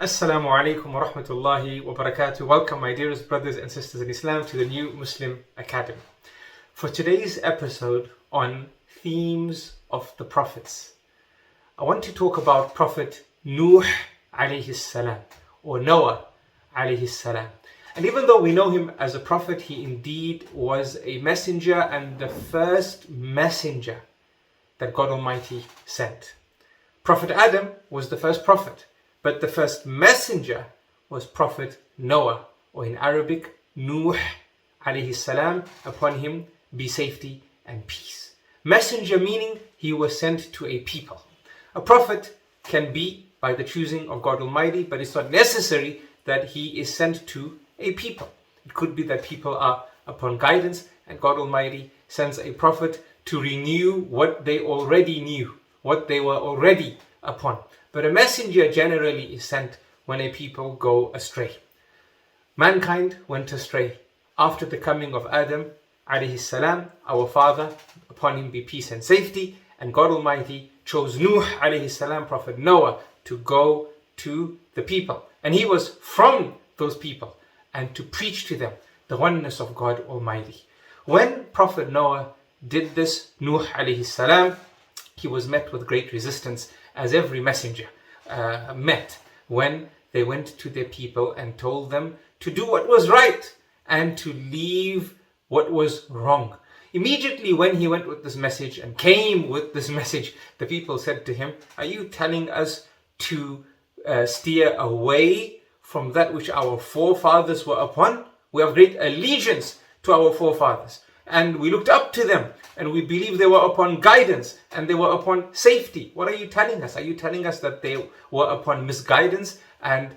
Assalamu alaikum wa rahmatullahi wa barakatuh. Welcome, my dearest brothers and sisters in Islam, to the New Muslim Academy. For today's episode on themes of the prophets, I want to talk about Prophet Nuh alayhi salam, or Noah alayhi salam. And even though we know him as a prophet, he indeed was a messenger and the first messenger that God Almighty sent. Prophet Adam was the first prophet, but the first messenger was Prophet Noah, or in Arabic, Nuh alayhi salam, upon him be safety and peace. Messenger meaning he was sent to a people. A prophet can be by the choosing of God Almighty, but it's not necessary that he is sent to a people. It could be that people are upon guidance and God Almighty sends a prophet to renew what they already knew, what they were already upon. But a messenger generally is sent when a people go astray. Mankind went astray after the coming of Adam alayhi salam, our father, upon him be peace and safety, and God Almighty chose Nuh alayhi salam, Prophet Noah, to go to the people. And he was from those people and to preach to them the oneness of God Almighty. When Prophet Noah did this, Nuh alayhi salam, he was met with great resistance, as every messenger met when they went to their people and told them to do what was right and to leave what was wrong. Immediately when he went with this message and came with this message, the people said to him, "Are you telling us to steer away from that which our forefathers were upon? We have great allegiance to our forefathers, and we looked up to them, and we believe they were upon guidance and they were upon safety. What are you telling us? Are you telling us that they were upon misguidance and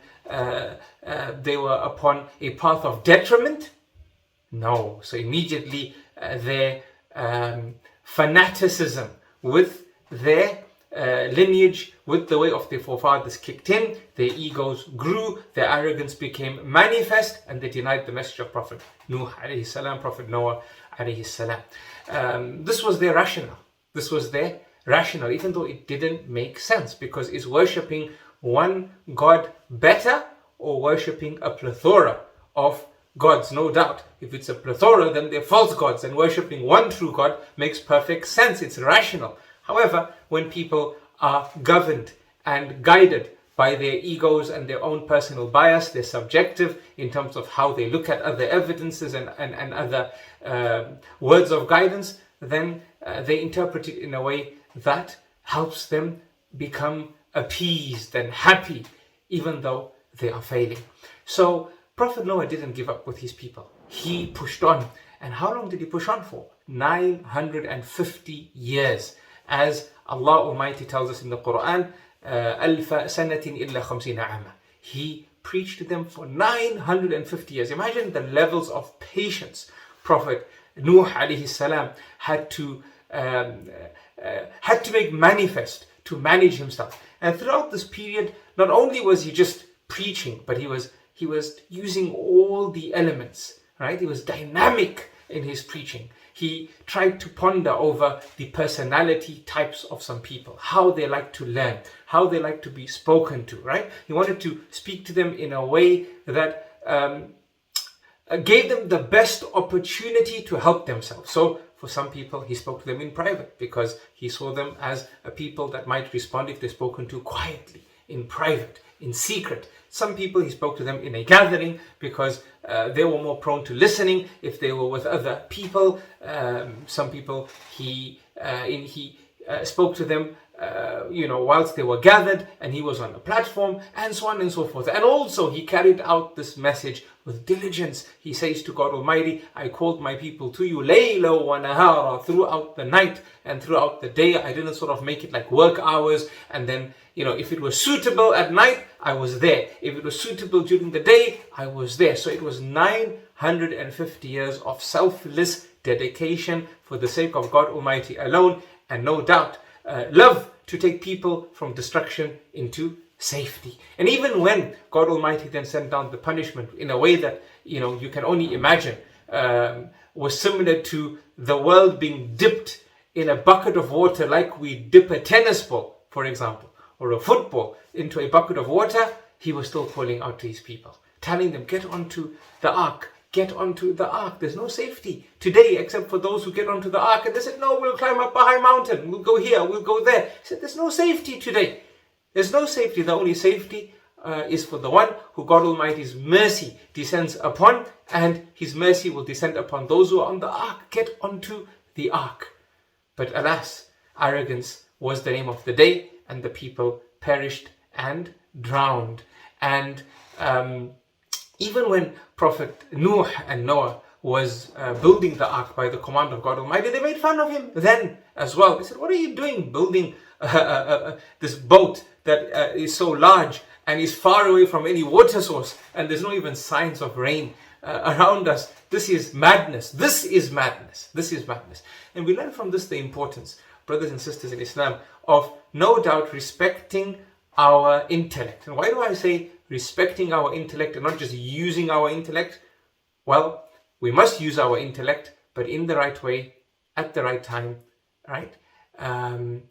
they were upon a path of detriment?" No. So immediately their fanaticism with their lineage, with the way of their forefathers kicked in, their egos grew, their arrogance became manifest, and they denied the message of Prophet Nuh alayhi salam, Prophet Noah alayhi salam. This was their rationale. This was their rationale, even though it didn't make sense, because is worshipping one God better or worshipping a plethora of gods? No doubt, if it's a plethora, then they're false gods, and worshipping one true God makes perfect sense. It's rational. However, when people are governed and guided by their egos and their own personal bias, they're subjective in terms of how they look at other evidences and other words of guidance, then they interpret it in a way that helps them become appeased and happy, even though they are failing. So Prophet Noah didn't give up with his people. He pushed on. And how long did he push on for? 950 years. As Allah Almighty tells us in the Quran, أَلْفَ سَنَةٍ إِلَّا خَمْسِينَ عَامًا. He preached to them for 950 years. Imagine the levels of patience Prophet Nuh alayhi salam had to make manifest to manage himself. And throughout this period, not only was he just preaching, but he was using all the elements, right? He was dynamic in his preaching. He tried to ponder over the personality types of some people, how they like to learn, how they like to be spoken to, right? He wanted to speak to them in a way that gave them the best opportunity to help themselves. So for some people, he spoke to them in private because he saw them as a people that might respond if they're spoken to quietly, in private, in secret. Some people he spoke to them in a gathering because they were more prone to listening if they were with other people. Some people he spoke to them whilst they were gathered and he was on the platform, and so on and so forth. And also he carried out this message with diligence. He says to God Almighty, "I called my people to you layla wa nahara," throughout the night and throughout the day. I didn't sort of make it like work hours, and then if it was suitable at night, I was there. If it was suitable during the day, I was there. So it was 950 years of selfless dedication for the sake of God Almighty alone, and no doubt love to take people from destruction into safety. And even when God Almighty then sent down the punishment in a way that you can only imagine, was similar to the world being dipped in a bucket of water like we dip a tennis ball, for example, or a football into a bucket of water. he was still calling out to his people, telling them, get onto the ark. Get onto the ark. There's no safety today except for those who get onto the ark. And they said, no, we'll climb up a high mountain. We'll go here. We'll go there. He said, there's no safety today. There's no safety. The only safety is for the one who God Almighty's mercy descends upon, and his mercy will descend upon those who are on the ark. Get onto the ark. But alas, arrogance was the name of the day, and the people perished and drowned. And even when Prophet Nuh and Noah was building the ark by the command of God Almighty, they made fun of him then as well. They said, what are you doing building this boat that is so large and is far away from any water source, and there's no even signs of rain around us? This is madness. This is madness. This is madness. And we learn from this the importance, brothers and sisters in Islam, of no doubt respecting our intellect. And why do I say respecting our intellect and not just using our intellect? Well, we must use our intellect, but in the right way, at the right time, right? And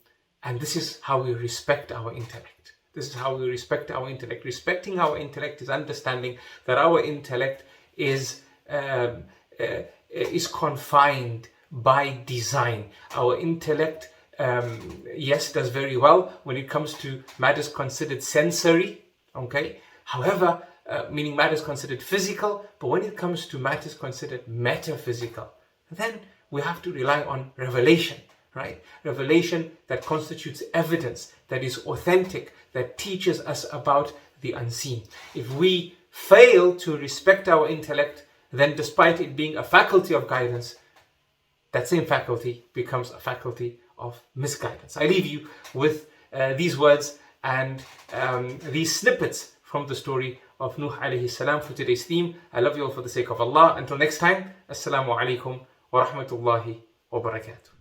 this is how we respect our intellect. This is how we respect our intellect. Respecting our intellect is understanding that our intellect is confined by design. Our intellect, yes, does very well when it comes to matters considered sensory, okay? However, meaning matters considered physical, but when it comes to matters considered metaphysical, then we have to rely on revelation, right? Revelation that constitutes evidence, that is authentic, that teaches us about the unseen. If we fail to respect our intellect, then despite it being a faculty of guidance, that same faculty becomes a faculty of misguidance. I leave you with these words and these snippets from the story of Nuh alayhi salam for today's theme. I love you all for the sake of Allah. Until next time, Assalamu alaikum wa rahmatullahi wa barakatuh.